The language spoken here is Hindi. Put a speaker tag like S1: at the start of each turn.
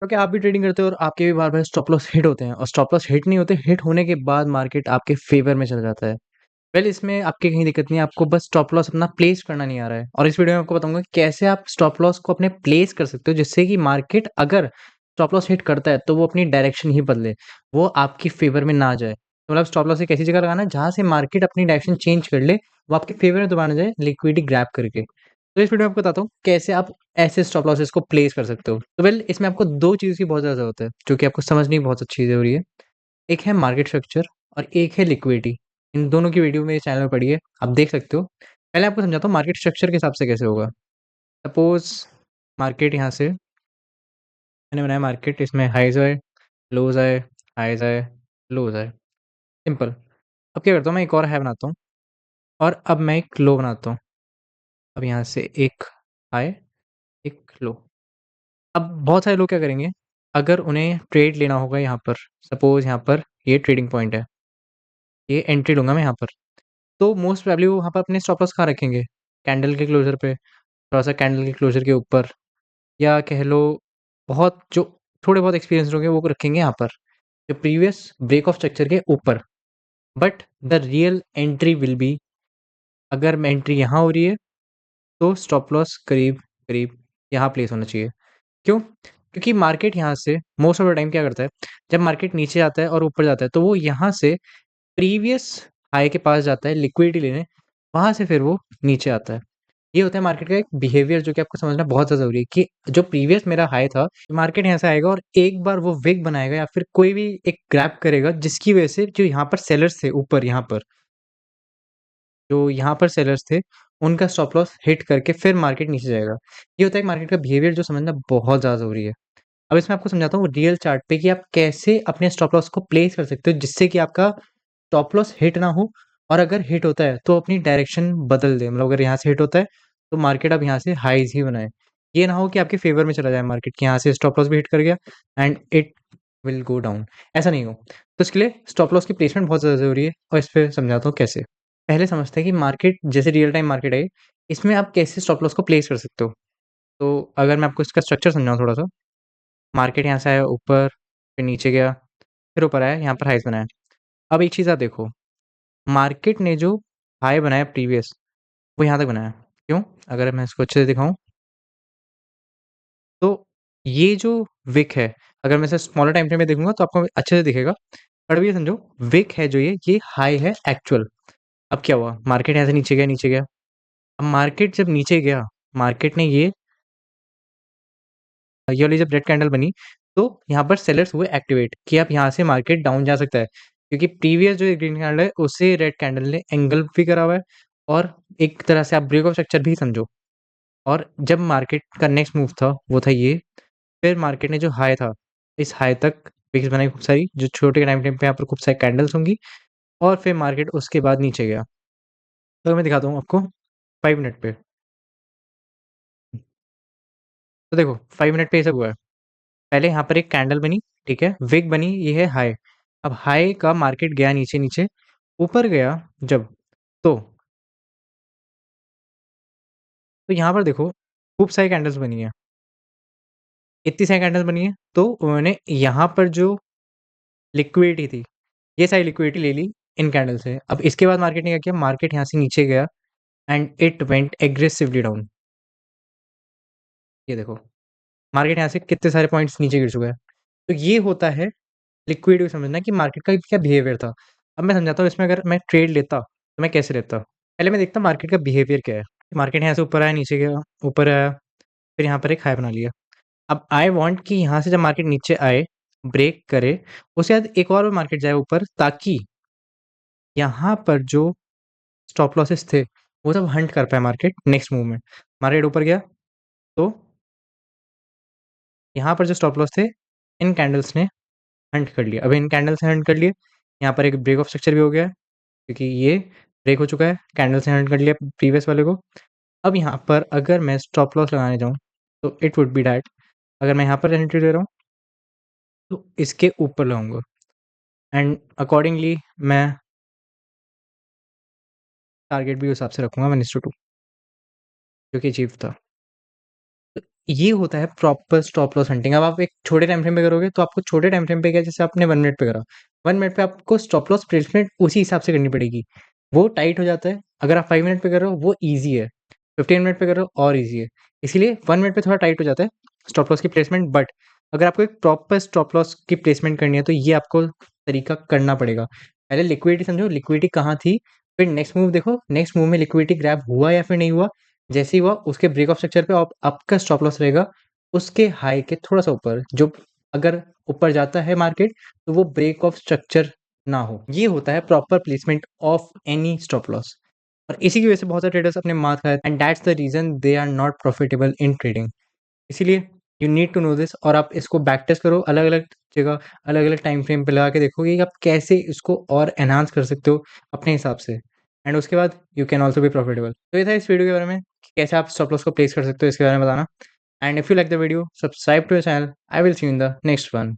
S1: तो क्या आप भी ट्रेडिंग करते हो और आपके भी बार-बार स्टॉप लॉस हिट होते हैं और स्टॉप लॉस हिट नहीं होते, हिट होने के बाद मार्केट आपके फ़ेवर में चला जाता है। वेल इसमें आपकी कहीं दिक्कत नहीं है, आपको बस स्टॉप लॉस अपना प्लेस करना नहीं आ रहा है और इस वीडियो में आपको बताऊँगा कि कैसे आप स्टॉप लॉस को अपने प्लेस कर सकते हो जिससे कि मार्केट अगर स्टॉप लॉस हिट करता है, तो वो अपनी डायरेक्शन ही बदले, वो आपकी फ़ेवर में ना जाए। तो मतलब स्टॉप लॉस एक ऐसी जगह लगाना है जहाँ से मार्केट अपनी डायरेक्शन चेंज कर ले, वो आपके फ़ेवर में दोबारा ना जाए लिक्विडिटी ग्रैब करके। तो इस वीडियो में आपको बताता हूँ कैसे आप ऐसे स्टॉप लॉसेस को प्लेस कर सकते हो। तो वेल इसमें आपको 2 चीज़ की बहुत ज़्यादा ज़रूरत है, जो कि आपको समझनी बहुत अच्छी ज़रूरी है। एक है मार्केट स्ट्रक्चर और एक है लिक्विडिटी। इन दोनों की वीडियो मेरे चैनल में पड़ी है, आप देख सकते हो। पहले आपको समझाता हूँ मार्केट स्ट्रक्चर के हिसाब से कैसे होगा। सपोज़ मार्केट यहाँ से मैंने बनाया मार्केट, इसमें हाइज़ आए, लोज़ आए, हाइज़ आए, लोज़ आए, सिंपल। अब क्या करता हूँ मैं एक और हाई बनाता हूँ और अब मैं एक लो बनाता हूँ। अब यहाँ से एक हाई, एक लो। अब बहुत सारे लोग क्या करेंगे, अगर उन्हें ट्रेड लेना होगा यहाँ पर, सपोज़ यहाँ पर ये ट्रेडिंग पॉइंट है, ये एंट्री लूँगा मैं यहाँ पर। तो मोस्ट प्रोबेबली वो वहाँ पर अपने स्टॉप लॉस कहाँ रखेंगे? कैंडल के क्लोज़र पे, थोड़ा-सा कैंडल के क्लोज़र के ऊपर या कह लो बहुत जो थोड़े बहुत एक्सपीरियंस्ड होंगे वो रखेंगे यहाँ पर, जो प्रीवियस ब्रेक ऑफ स्ट्रक्चर के ऊपर। But the real entry will be अगर मैं एंट्री यहाँ हो रही है, तो स्टॉप लॉस करीब-करीब यहाँ प्लेस होना चाहिए। क्यों? क्योंकि मार्केट यहाँ से मोस्ट ऑफ द टाइम क्या करता है, जब मार्केट नीचे आता है और ऊपर जाता है, तो वो यहाँ से प्रीवियस हाई के पास जाता है लिक्विडिटी लेने, वहाँ से फिर वो नीचे आता है। ये होता है मार्केट का एक बिहेवियर जो कि आपको समझना बहुत ज़्यादा ज़रूरी है कि जो प्रीवियस मेरा हाई था, मार्केट यहाँ से आएगा और एक बार वो विग बनाएगा या फिर कोई भी एक ग्रैब करेगा जिसकी वजह से जो यहाँ पर सेलर्स थे ऊपर यहाँ पर, जो यहाँ पर सेलर्स थे, उनका स्टॉप लॉस हिट करके फिर मार्केट नीचे जाएगा। ये होता है एक मार्केट का बिहेवियर जो समझना बहुत ज़्यादा ज़रूरी है। अब इसमें आपको समझाता हूँ रियल चार्ट पे कि आप कैसे अपने स्टॉप लॉस को प्लेस कर सकते हो जिससे कि आपका स्टॉप लॉस हिट ना हो और अगर हिट होता है तो अपनी डायरेक्शन बदल दे। मतलब अगर यहाँ से हिट होता है तो मार्केट अब यहाँ से हाईज़ ही बनाए। ये ना हो कि आपके फ़ेवर में चला जाए मार्केट कि यहाँ से स्टॉप लॉस भी हिट कर गया and it will go down, ऐसा नहीं हो। तो इसके लिए स्टॉप लॉस की प्लेसमेंट बहुत ज़्यादा ज़रूरी है और इस पे समझाता हूँ कैसे। पहले समझते हैं कि मार्केट जैसे रियल टाइम मार्केट है, इसमें आप कैसे स्टॉप लॉस को प्लेस कर सकते हो। तो अगर मैं आपको इसका स्ट्रक्चर समझाऊँ थोड़ा-सा, मार्केट यहाँ से आया ऊपर, फिर नीचे गया, फिर ऊपर आया, यहाँ पर हाईज़ बनाया। अब एक चीज़ आप देखो, मार्केट ने जो हाई बनाया प्रीवियस, वो यहाँ तक बनाया। क्यों? अगर मैं इसको अच्छे से दिखाऊँ, तो ये जो विक है, अगर मैं इसे स्मॉलर टाइम फ्रेम में देखूँगा तो आपको अच्छे से दिखेगा। बट अभी ये समझो, विक है जो ये हाई है एक्चुअल। अब क्या हुआ? मार्केट यहाँ से नीचे गया, नीचे गया। अब मार्केट जब नीचे गया, मार्केट ने ये वाली जब रेड कैंडल बनी, तो यहाँ पर सेलर्स हुए एक्टिवेट कि अब यहाँ से मार्केट डाउन जा सकता है। क्योंकि प्रीवियस जो ग्रीन कैंडल है, उससे रेड कैंडल ने एंगल्फ भी करा हुआ है और एक तरह से आप ब्रेक ऑफ स्ट्रक्चर भी समझो। और जब मार्केट का नेक्स्ट मूव था, वो था ये। फिर मार्केट ने जो हाई था, इस हाई तक विक्स बनाई खूब सारी, जो छोटे टाइम फ्रेम पे यहाँ पर खूब सारी कैंडल्स होंगी और फिर मार्केट उसके बाद नीचे गया। तो मैं दिखाता हूँ आपको 5 मिनट पे। तो देखो 5 मिनट पे ये सब हुआ है। पहले यहाँ पर एक कैंडल बनी, ठीक है? विग बनी, ये है हाई। अब हाई का मार्केट गया नीचे-नीचे, ऊपर गया जब, तो यहाँ पर देखो खूब सारी कैंडल्स बनी हैं। इतनी सारी कैंडल्स बनी हैं, तो उन्होंने यहाँ पर जो लिक्विडिटी थी, ये सारी लिक्विडिटी ले ली इन कैंडल से। अब इसके बाद मार्केट ने क्या किया? मार्केट यहाँ से नीचे गया and it went aggressively down. ये देखो, मार्केट यहाँ से कितने सारे पॉइंट्स नीचे गिर चुका है। तो ये होता है लिक्विडिटी को समझना कि मार्केट का क्या बिहेवियर था। अब मैं समझाता हूँ इसमें अगर मैं ट्रेड लेता, तो मैं कैसे लेता? पहले मैं देखता मार्केट का बिहेवियर क्या है। मार्केट यहाँ से ऊपर आया, नीचे गया, ऊपर आया, फिर यहाँ पर एक हाई बना लिया। अब आई वांट कि यहाँ से जब मार्केट नीचे आए, ब्रेक करे, उसके बाद एक और मार्केट जाए ऊपर ताकि यहाँ पर जो स्टॉप लॉसेस थे, वो सब हंट कर पाए मार्केट नेक्स्ट मूव में। मार्केट ऊपर गया, तो यहाँ पर जो स्टॉप लॉस थे, इन कैंडल्स ने हंट कर लिया। अब इन कैंडल्स ने हंट कर लिए, यहाँ पर एक ब्रेक ऑफ स्ट्रक्चर भी हो गया है, क्योंकि ये ब्रेक हो चुका है, कैंडल्स ने हंट कर लिया प्रीवियस वाले को। अब यहाँ पर अगर मैं स्टॉप लॉस लगाने जाऊँ, तो इट वुड बी दैट अगर मैं यहाँ पर एंट्री ले रहा हूँ, तो इसके ऊपर लगाऊँगा एंड अकॉर्डिंगली मैं टारगेट भी उस हिसाब से रखूँगा 1:2 जो कि अचीव था। ये होता है प्रॉपर स्टॉप लॉस हंटिंग। अब आप एक छोटे टाइम फ्रेम पे करोगे तो आपको छोटे टाइम फ्रेम पे क्या, जैसे आपने 1 मिनट पे करा, 1 मिनट पे आपको स्टॉप लॉस प्लेसमेंट उसी हिसाब से करनी पड़ेगी। वो टाइट हो जाता है। अगर आप 5 मिनट पे कर रहे हो वो ईज़ी है, 15 मिनट पे कर रहे हो और ईज़ी है। इसीलिए 1 मिनट पे थोड़ा टाइट हो जाता है स्टॉप लॉस की प्लेसमेंट, बट अगर आपको एक प्रॉपर स्टॉप लॉस की प्लेसमेंट करनी है तो ये आपको तरीका करना पड़ेगा। पहले लिक्विडिटी समझो, लिक्विडिटी कहाँ थी, फिर नेक्स्ट मूव देखो, नेक्स्ट मूव में लिक्विडिटी ग्रैब हुआ या फिर नहीं हुआ। जैसे ही हुआ उसके ब्रेक ऑफ स्ट्रक्चर पे आप आपका स्टॉप लॉस रहेगा उसके हाई के थोड़ा-सा ऊपर, जो अगर ऊपर जाता है मार्केट तो वो ब्रेक ऑफ स्ट्रक्चर ना हो। ये होता है proper placement of any stop loss, और इसी की वजह से बहुत सारे ट्रेडर्स अपने मार खाए and that's the reason they are not profitable in trading. इसीलिए you need to know this, और आप इसको बैक टेस्ट करो अलग-अलग जगह, अलग-अलग टाइम फ्रेम पे लगा के देखोगे कि आप कैसे इसको और एनहांस कर सकते हो अपने हिसाब से, एंड उसके बाद you can also be profitable. तो ये था इस वीडियो के बारे में कि कैसे आप स्टॉप लॉस को प्लेस कर सकते हो, इसके बारे में बताना। And if you like the video, subscribe to the channel. I will see you in the next one.